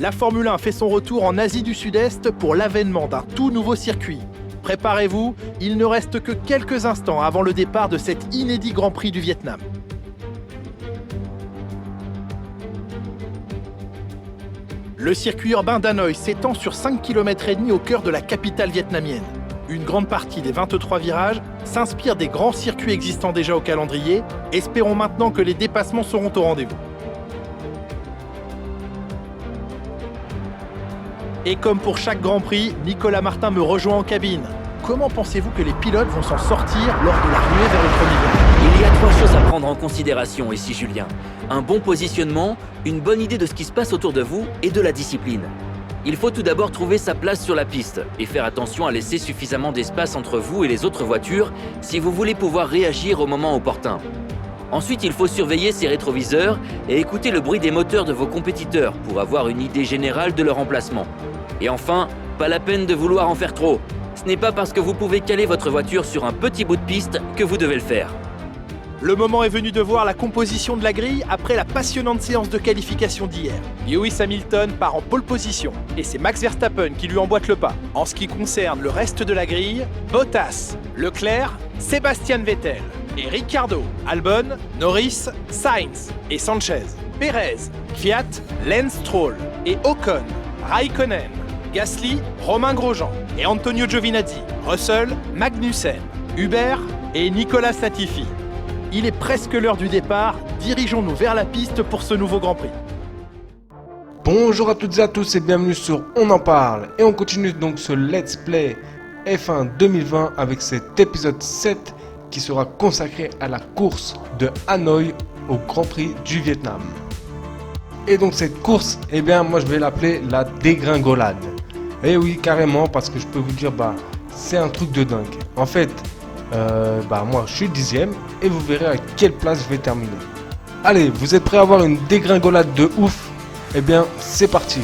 La Formule 1 fait son retour en Asie du Sud-Est pour l'avènement d'un tout nouveau circuit. Préparez-vous, il ne reste que quelques instants avant le départ de cet inédit Grand Prix du Vietnam. Le circuit urbain d'Hanoï s'étend sur 5,5 km au cœur de la capitale vietnamienne. Une grande partie des 23 virages s'inspire des grands circuits existants déjà au calendrier. Espérons maintenant que les dépassements seront au rendez-vous. Et comme pour chaque Grand Prix, Nicolas Martin me rejoint en cabine. Comment pensez-vous que les pilotes vont s'en sortir lors de la ruée vers le premier virage ? Il y a 3 choses à prendre en considération ici, Julien. Un bon positionnement, une bonne idée de ce qui se passe autour de vous et de la discipline. Il faut tout d'abord trouver sa place sur la piste et faire attention à laisser suffisamment d'espace entre vous et les autres voitures si vous voulez pouvoir réagir au moment opportun. Ensuite, il faut surveiller ses rétroviseurs et écouter le bruit des moteurs de vos compétiteurs pour avoir une idée générale de leur emplacement. Et enfin, pas la peine de vouloir en faire trop. Ce n'est pas parce que vous pouvez caler votre voiture sur un petit bout de piste que vous devez le faire. Le moment est venu de voir la composition de la grille après la passionnante séance de qualification d'hier. Lewis Hamilton part en pole position et c'est Max Verstappen qui lui emboîte le pas. En ce qui concerne le reste de la grille, Bottas, Leclerc, Sébastien Vettel et Ricciardo, Albon, Norris, Sainz et Sanchez, Perez, Kvyat, Lance Stroll et Ocon, Raikkonen, Gasly, Romain Grosjean et Antonio Giovinazzi, Russell, Magnussen, Hubert et Nicolas Latifi. Il est presque l'heure du départ, dirigeons-nous vers la piste pour ce nouveau Grand Prix. Bonjour à toutes et à tous et bienvenue sur On en parle. Et on continue donc ce Let's Play F1 2020 avec cet épisode 7 qui sera consacré à la course de Hanoï au Grand Prix du Vietnam. Et donc cette course, eh bien moi je vais l'appeler la dégringolade. Et oui, carrément, parce que je peux vous dire, c'est un truc de dingue. En fait, moi je suis 10ème et vous verrez à quelle place je vais terminer. Allez, vous êtes prêts à avoir une dégringolade de ouf? Eh bien, c'est parti.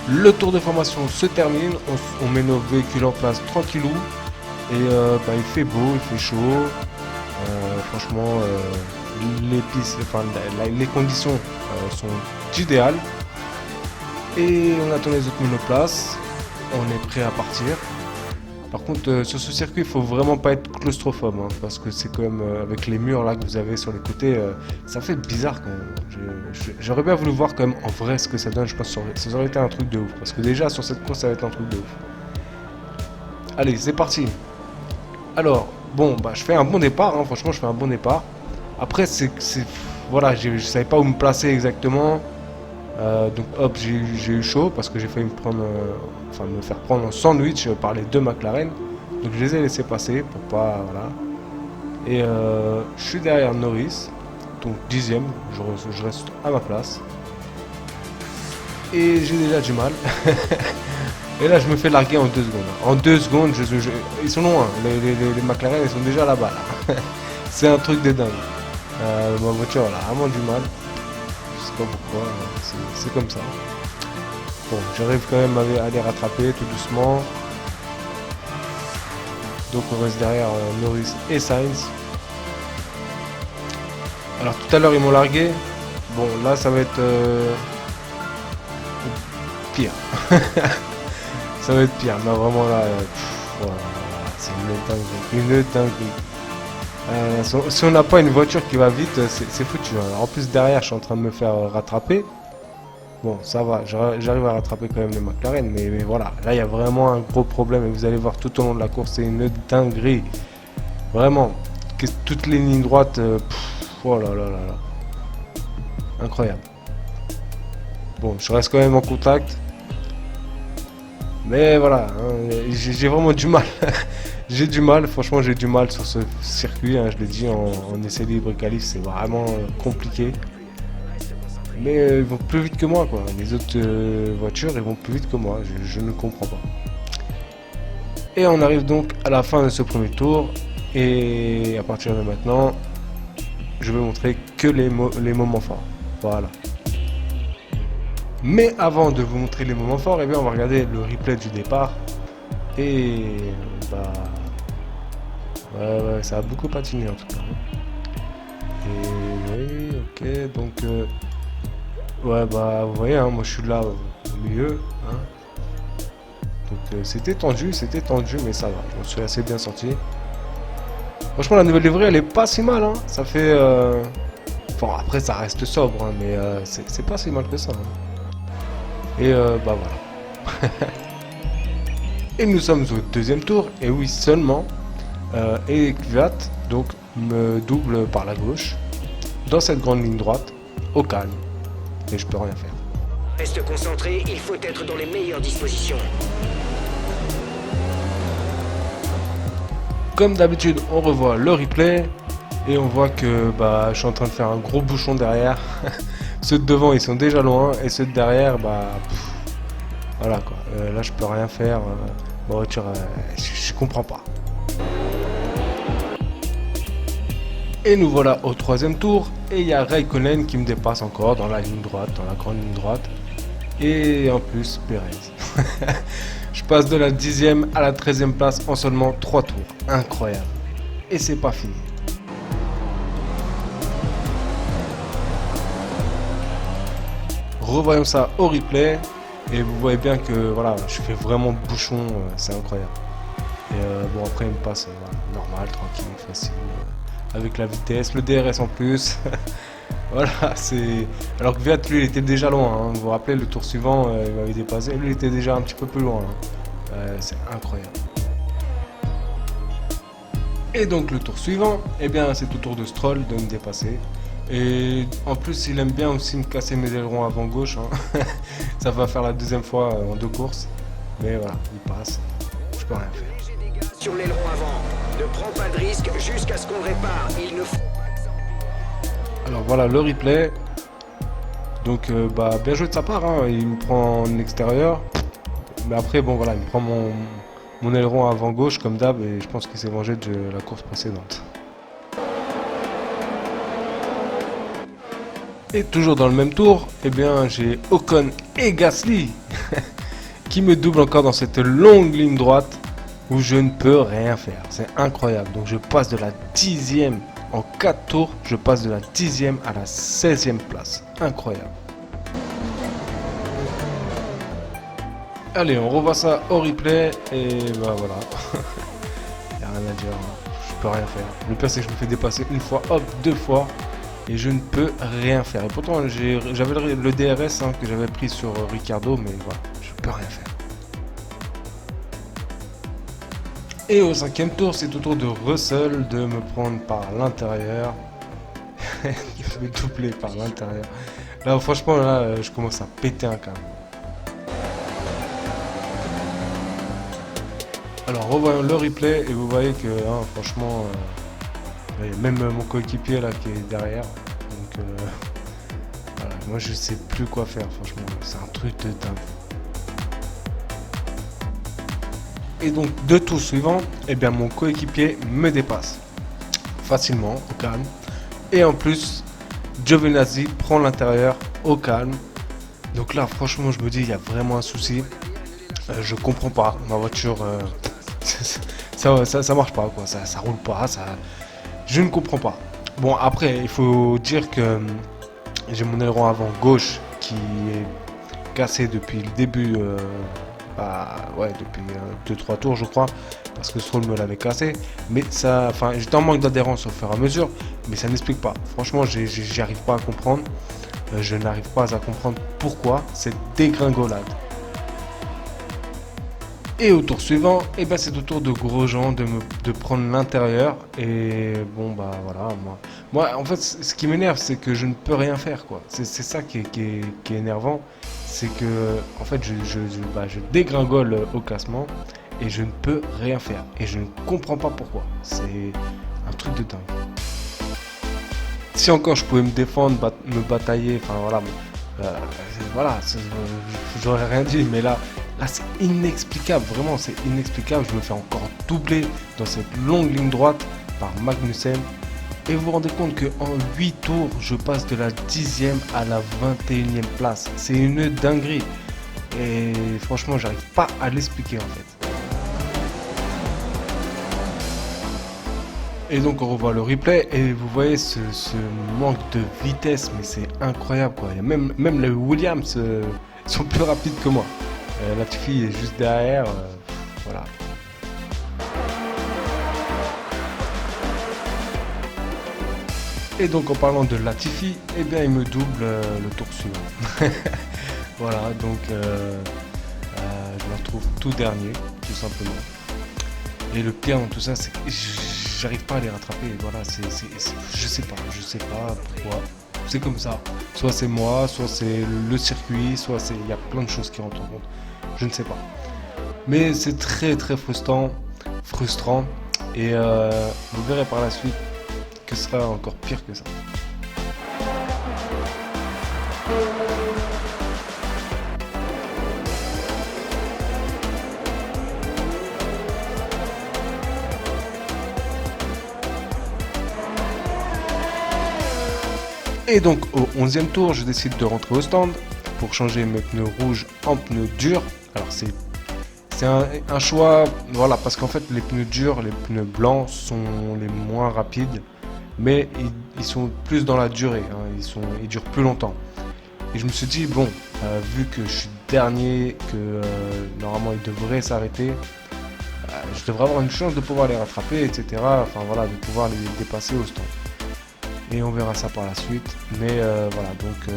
Le tour de formation se termine, on met nos véhicules en place tranquillou. Et il fait beau, il fait chaud. Franchement, les pistes, les conditions sont idéales. Et on attend les autres monoplaces. On est prêt à partir. Par contre, sur ce circuit, il faut vraiment pas être claustrophobe, parce que c'est quand même avec les murs là que vous avez sur les côtés, ça fait bizarre quand même. J'aurais bien voulu voir quand même en vrai ce que ça donne. Je pense que ça aurait été un truc de ouf, parce que déjà sur cette course, ça va être un truc de ouf. Allez, c'est parti. Alors, je fais un bon départ, franchement, je fais un bon départ. Après, voilà, je savais pas où me placer exactement. Donc hop, j'ai eu chaud parce que j'ai failli me faire prendre un sandwich par les deux McLaren. Donc je les ai laissés passer pour pas, voilà. Et je suis derrière Norris, donc 10ème, je reste à ma place. Et j'ai déjà du mal. Et là je me fais larguer en 2 secondes. En 2 secondes, ils sont loin, les McLaren ils sont déjà là-bas là. C'est un truc de dingue. Ma voiture elle a vraiment du mal. Je sais pas pourquoi, c'est comme ça. Bon, j'arrive quand même à les rattraper tout doucement. Donc on reste derrière Norris et Sainz. Alors tout à l'heure ils m'ont largué. Bon là ça va être pire. Ça va être pire. Non vraiment là, voilà, c'est une dinguerie. Si on n'a pas une voiture qui va vite, c'est foutu. En plus derrière je suis en train de me faire rattraper. Bon ça va, j'arrive à rattraper quand même les McLaren, mais voilà, là il y a vraiment un gros problème et vous allez voir tout au long de la course, c'est une dinguerie. Vraiment, toutes les lignes droites, oh là là là là. Incroyable. Bon, je reste quand même en contact. Mais voilà, j'ai vraiment du mal. J'ai du mal, franchement j'ai du mal sur ce circuit, je l'ai dit en essai libre et qualif, c'est vraiment compliqué. Mais ils vont plus vite que moi quoi, les autres voitures ils vont plus vite que moi, je ne comprends pas. Et on arrive donc à la fin de ce premier tour, et à partir de maintenant, je vais montrer que les moments forts, voilà. Mais avant de vous montrer les moments forts, on va regarder le replay du départ. Et ouais, ça a beaucoup patiné en tout cas. Et oui, ok, donc Ouais, bah vous voyez, hein, moi je suis là au milieu. Hein. Donc c'était tendu, mais ça va. Je me suis assez bien sorti. Franchement, la nouvelle livrée, elle est pas si mal. Hein. Ça fait... Bon, après, ça reste sobre, hein, mais c'est pas si mal que ça. Hein. Et bah voilà. Et nous sommes au deuxième tour. Et oui, seulement. Et Kvyat, donc, me double par la gauche. Dans cette grande ligne droite. Au calme. Et je peux rien faire. Reste concentré, il faut être dans les meilleures dispositions. Comme d'habitude, on revoit le replay et on voit que bah, je suis en train de faire un gros bouchon derrière. Ceux de devant, ils sont déjà loin et ceux de derrière, bah voilà quoi. Là, je peux rien faire. Ma voiture, je comprends pas. Et nous voilà au troisième tour et il y a Raikkonen qui me dépasse encore dans la ligne droite, dans la grande ligne droite. Et en plus, Perez. Je passe de la 10e à la 13e place en seulement 3 tours. Incroyable. Et c'est pas fini. Revoyons ça au replay. Et vous voyez bien que voilà, je fais vraiment bouchon. C'est incroyable. Et bon, après, il me passe normal, tranquille, facile. Avec la vitesse, le DRS en plus. Voilà, c'est... Alors que Kvyat, lui, il était déjà loin. Hein. Vous vous rappelez, le tour suivant, il m'avait dépassé. Lui, il était déjà un petit peu plus loin. Hein. C'est incroyable. Et donc, le tour suivant, eh bien, c'est au tour de Stroll de me dépasser. Et en plus, il aime bien aussi me casser mes ailerons avant gauche. Hein. Ça va faire la deuxième fois en 2 courses. Mais voilà, il passe. Je peux rien faire. Sur l'aileron avant, ne prends pas de risque jusqu'à ce qu'on répare. Il ne faut pas que ça... Alors voilà le replay. Donc bah bien joué de sa part, hein. Il me prend en extérieur. Mais après bon voilà, il me prend mon aileron avant gauche comme d'hab et je pense qu'il s'est vengé de la course précédente. Et toujours dans le même tour, eh bien j'ai Ocon et Gasly qui me doublent encore dans cette longue ligne droite où je ne peux rien faire. C'est incroyable. Donc je passe de la 10e en 4 tours, je passe de la 10e à la 16e place. Incroyable. Allez, on revoit ça au replay et bah voilà. Y'a rien à dire, hein. Je peux rien faire. Le pire c'est que je me fais dépasser une fois, hop, 2 fois et je ne peux rien faire. Et pourtant j'avais le DRS hein, que j'avais pris sur Ricardo, mais voilà, je peux rien faire. Et au 5e tour, c'est au tour de Russell de me prendre par l'intérieur. Il me doubler par l'intérieur. Là, franchement, là, je commence à péter un câble. Alors, revoyons le replay et vous voyez que, hein, franchement, même mon coéquipier là qui est derrière. Donc, voilà, moi, je sais plus quoi faire. Franchement, c'est un truc de dingue. Et donc, de tour suivant, eh bien, mon coéquipier me dépasse facilement, au calme. Et en plus, Giovinazzi prend l'intérieur au calme. Donc là, franchement, je me dis, il y a vraiment un souci. Je comprends pas. Ma voiture, ça marche pas, quoi. Ça roule pas. Je ne comprends pas. Bon, après, il faut dire que j'ai mon aileron avant gauche qui est cassé depuis le début. Depuis 2-3 tours je crois, parce que Stroll me l'avait cassé, mais ça, enfin j'étais en manque d'adhérence au fur et à mesure, mais ça n'explique pas, franchement j'y arrive pas à comprendre, je n'arrive pas à comprendre pourquoi cette dégringolade. Et au tour suivant, eh ben, c'est au tour de Grosjean de prendre l'intérieur, et bon bah voilà, moi en fait ce qui m'énerve c'est que je ne peux rien faire quoi, c'est ça qui est énervant. C'est que en fait je dégringole au classement et je ne peux rien faire et je ne comprends pas pourquoi. C'est un truc de dingue. Si encore je pouvais me défendre, me batailler, enfin voilà, j'aurais rien dit, mais là c'est inexplicable, vraiment c'est inexplicable. Je me fais encore doubler dans cette longue ligne droite par Magnussen. Et vous vous rendez compte qu'en 8 tours, je passe de la 10e à la 21e place. C'est une dinguerie. Et franchement, j'arrive pas à l'expliquer en fait. Et donc on revoit le replay et vous voyez ce manque de vitesse, mais c'est incroyable quoi. Il y a même les Williams sont plus rapides que moi. Latifi est juste derrière, voilà. Et donc en parlant de Latifi, eh bien il me double le tour suivant. Voilà, donc je me retrouve tout dernier, tout simplement. Et le pire dans tout ça, c'est que j'arrive pas à les rattraper. Voilà, je sais pas pourquoi. C'est comme ça. Soit c'est moi, soit c'est le circuit, soit il y a plein de choses qui rentrent en compte. Je ne sais pas. Mais c'est très très frustrant. Et vous verrez par la suite que ce sera encore pire que ça. Et donc au 11e tour, je décide de rentrer au stand pour changer mes pneus rouges en pneus durs. Alors c'est un choix, voilà, parce qu'en fait les pneus durs, les pneus blancs sont les moins rapides, mais ils sont plus dans la durée, hein, ils durent plus longtemps. Et je me suis dit, bon, vu que je suis dernier, que normalement ils devraient s'arrêter, je devrais avoir une chance de pouvoir les rattraper, etc. Enfin voilà, de pouvoir les dépasser au stand. Et on verra ça par la suite. Mais voilà, donc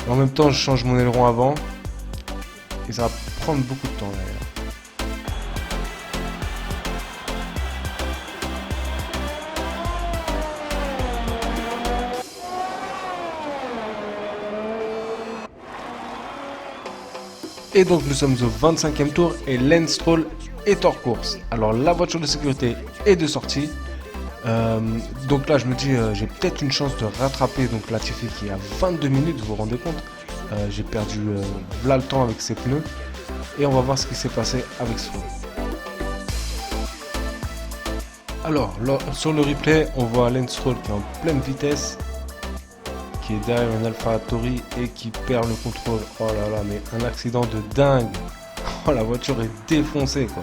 en même temps je change mon aileron avant. Et ça va prendre beaucoup de temps d'ailleurs. Et donc nous sommes au 25e tour et Lance Stroll est hors course. Alors la voiture de sécurité est de sortie. Donc là je me dis j'ai peut-être une chance de rattraper donc Latifi qui est à 22 minutes, vous vous rendez compte. J'ai perdu là le temps avec ses pneus. Et on va voir ce qui s'est passé avec Stroll. Alors sur le replay on voit Lance Stroll qui est en pleine vitesse, qui est derrière un AlphaTauri et qui perd le contrôle. Oh là là, mais un accident de dingue. Oh, la voiture est défoncée quoi.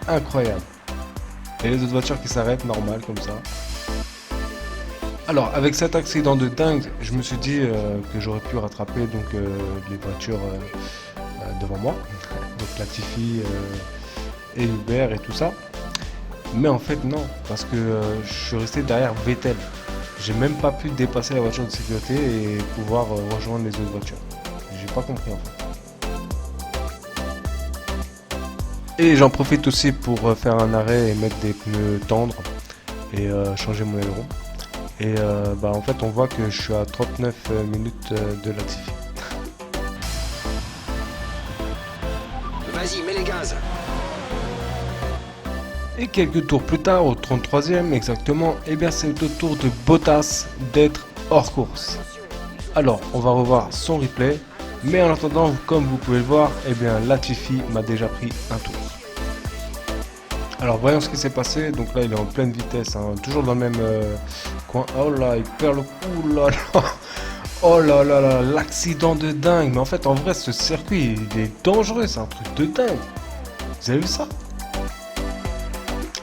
Incroyable. Et les autres voitures qui s'arrêtent normal comme ça. Alors avec cet accident de dingue, je me suis dit que j'aurais pu rattraper donc les voitures devant moi. Donc Latifi et Hubert et tout ça. Mais en fait non, parce que je suis resté derrière Vettel. J'ai même pas pu dépasser la voiture de sécurité et pouvoir rejoindre les autres voitures. J'ai pas compris en fait. Et j'en profite aussi pour faire un arrêt et mettre des pneus tendres et changer mon aileron. Et en fait on voit que je suis à 39 minutes de Latifi. Vas-y, mets les gaz. Et quelques tours plus tard, au 33e exactement, eh bien c'est au tour de Bottas d'être hors course. Alors, on va revoir son replay, mais en attendant, comme vous pouvez le voir, eh bien Latifi m'a déjà pris un tour. Alors, voyons ce qui s'est passé. Donc là, il est en pleine vitesse, hein, toujours dans le même coin. Oh là, il perd le coup, là là. Oh là là là, l'accident de dingue. Mais en fait, en vrai, ce circuit, il est dangereux, c'est un truc de dingue. Vous avez vu ça ?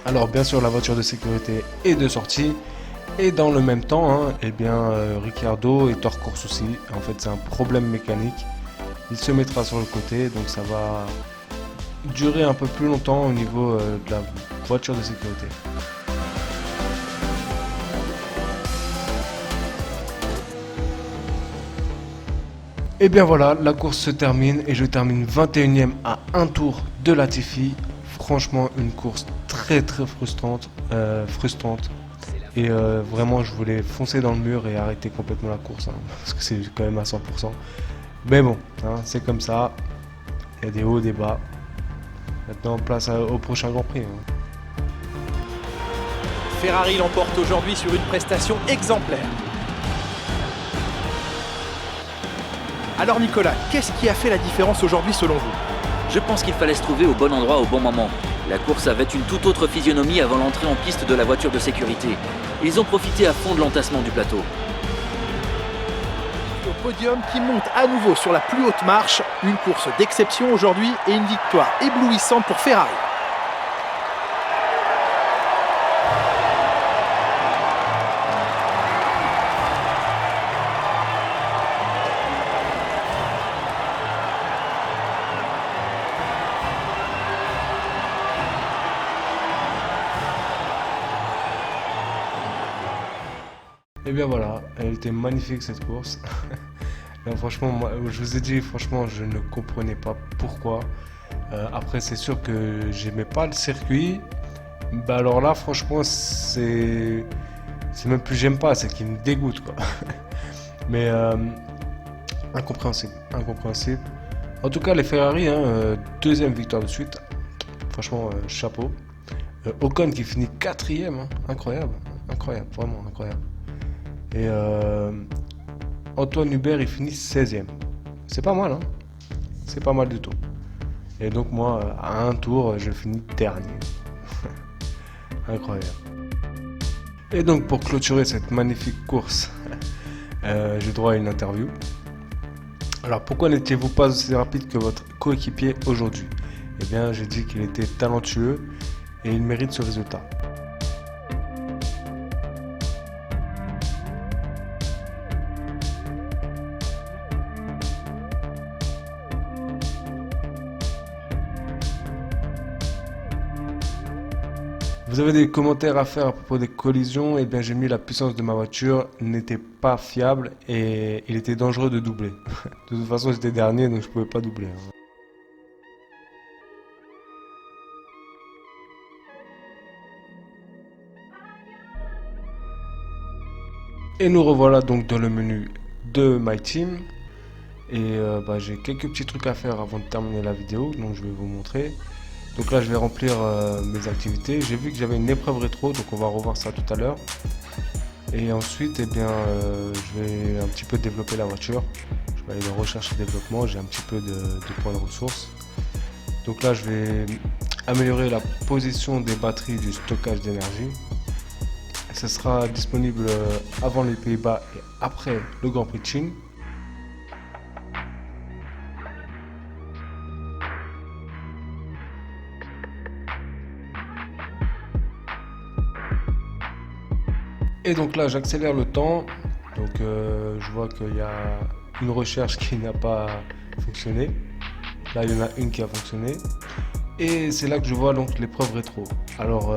Alors bien sûr la voiture de sécurité est de sortie et dans le même temps eh bien Ricciardo est hors course aussi. En fait c'est un problème mécanique. Il se mettra sur le côté donc ça va durer un peu plus longtemps au niveau de la voiture de sécurité. Et bien voilà, la course se termine et je termine 21e à un tour de Latifi. Franchement une course très très frustrante et vraiment je voulais foncer dans le mur et arrêter complètement la course parce que c'est quand même à 100%, mais bon c'est comme ça, il y a des hauts des bas. Maintenant place au prochain Grand Prix. Ferrari l'emporte aujourd'hui sur une prestation exemplaire. Alors Nicolas, qu'est-ce qui a fait la différence aujourd'hui selon vous ? Je pense qu'il fallait se trouver au bon endroit au bon moment. La course avait une toute autre physionomie avant l'entrée en piste de la voiture de sécurité. Ils ont profité à fond de l'entassement du plateau. Au podium qui monte à nouveau sur la plus haute marche, une course d'exception aujourd'hui et une victoire éblouissante pour Ferrari. Et bien voilà, elle était magnifique cette course. Là, franchement, moi, je vous ai dit, franchement, je ne comprenais pas pourquoi. Après, c'est sûr que j'aimais pas le circuit. Bah alors là, franchement, c'est même plus j'aime pas, c'est qu'il me dégoûte quoi. Mais incompréhensible, incompréhensible. En tout cas, les Ferrari, hein, deuxième victoire de suite. Franchement, chapeau. Ocon qui finit quatrième, hein. Incroyable, incroyable, vraiment incroyable. Et Antoine Hubert, il finit 16e. C'est pas mal, hein. C'est pas mal du tout. Et donc moi, à un tour, je finis dernier. Incroyable. Et donc pour clôturer cette magnifique course, j'ai droit à une interview. Alors pourquoi n'étiez-vous pas aussi rapide que votre coéquipier aujourd'hui? Eh bien j'ai dit qu'il était talentueux et il mérite ce résultat. Vous avez des commentaires à faire à propos des collisions? Eh bien j'ai mis la puissance de ma voiture n'était pas fiable et il était dangereux de doubler. De toute façon j'étais dernier donc je pouvais pas doubler. Et nous revoilà donc dans le menu de My Team. Et j'ai quelques petits trucs à faire avant de terminer la vidéo, donc je vais vous montrer. Donc là je vais remplir mes activités. J'ai vu que j'avais une épreuve rétro, donc on va revoir ça tout à l'heure. Et ensuite, je vais un petit peu développer la voiture. Je vais aller dans recherche et développement, j'ai un petit peu de points de ressources. Donc là je vais améliorer la position des batteries du stockage d'énergie. Ce sera disponible avant les Pays-Bas et après le Grand Prix de Chine. Et donc là j'accélère le temps, donc je vois qu'il y a une recherche qui n'a pas fonctionné, là il y en a une qui a fonctionné, et c'est là que je vois donc l'épreuve rétro. Alors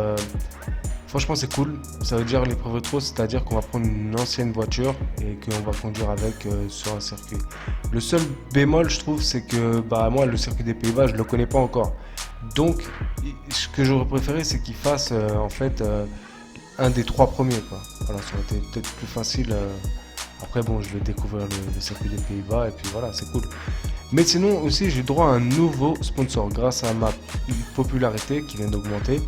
franchement c'est cool, ça veut dire l'épreuve rétro, c'est-à-dire qu'on va prendre une ancienne voiture et qu'on va conduire avec sur un circuit. Le seul bémol je trouve c'est que moi le circuit des Pays-Bas je le connais pas encore, donc ce que j'aurais préféré c'est qu'il fasse un des 3 premiers quoi. Voilà, ça aurait été peut-être plus facile. Après bon je vais découvrir le circuit des Pays-Bas et puis voilà c'est cool. Mais sinon aussi j'ai droit à un nouveau sponsor grâce à ma popularité qui vient d'augmenter.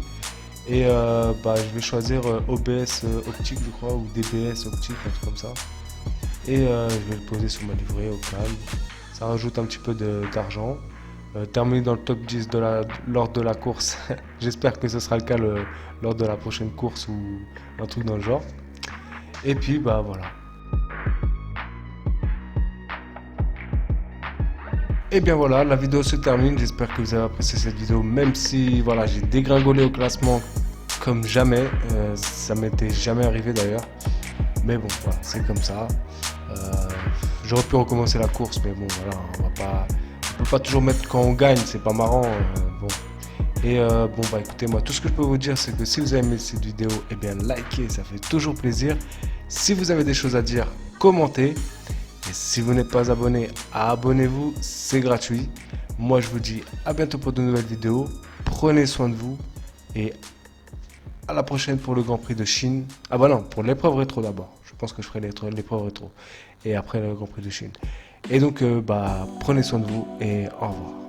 Et je vais choisir OBS optique je crois ou DBS optique, un truc comme ça. Et je vais le poser sur ma livrée au calme. Ça rajoute un petit peu d'argent. Terminer dans le top 10 lors de la course. J'espère que ce sera le cas lors de la prochaine course ou un truc dans le genre. Et puis voilà. Et bien voilà, la vidéo se termine. J'espère que vous avez apprécié cette vidéo, même si voilà, j'ai dégringolé au classement comme jamais. Ça m'était jamais arrivé d'ailleurs. Mais bon, voilà, c'est comme ça. J'aurais pu recommencer la course, mais bon voilà, on peut pas toujours mettre quand on gagne, c'est pas marrant. Bon. Et écoutez, moi tout ce que je peux vous dire c'est que si vous avez aimé cette vidéo, eh bien likez, ça fait toujours plaisir. Si vous avez des choses à dire, commentez. Et si vous n'êtes pas abonné, abonnez-vous, c'est gratuit. Moi je vous dis à bientôt pour de nouvelles vidéos. Prenez soin de vous et à la prochaine pour le Grand Prix de Chine. Ah bah non, pour l'épreuve rétro d'abord. Je pense que je ferai l'épreuve rétro et après le Grand Prix de Chine. Et donc prenez soin de vous et au revoir.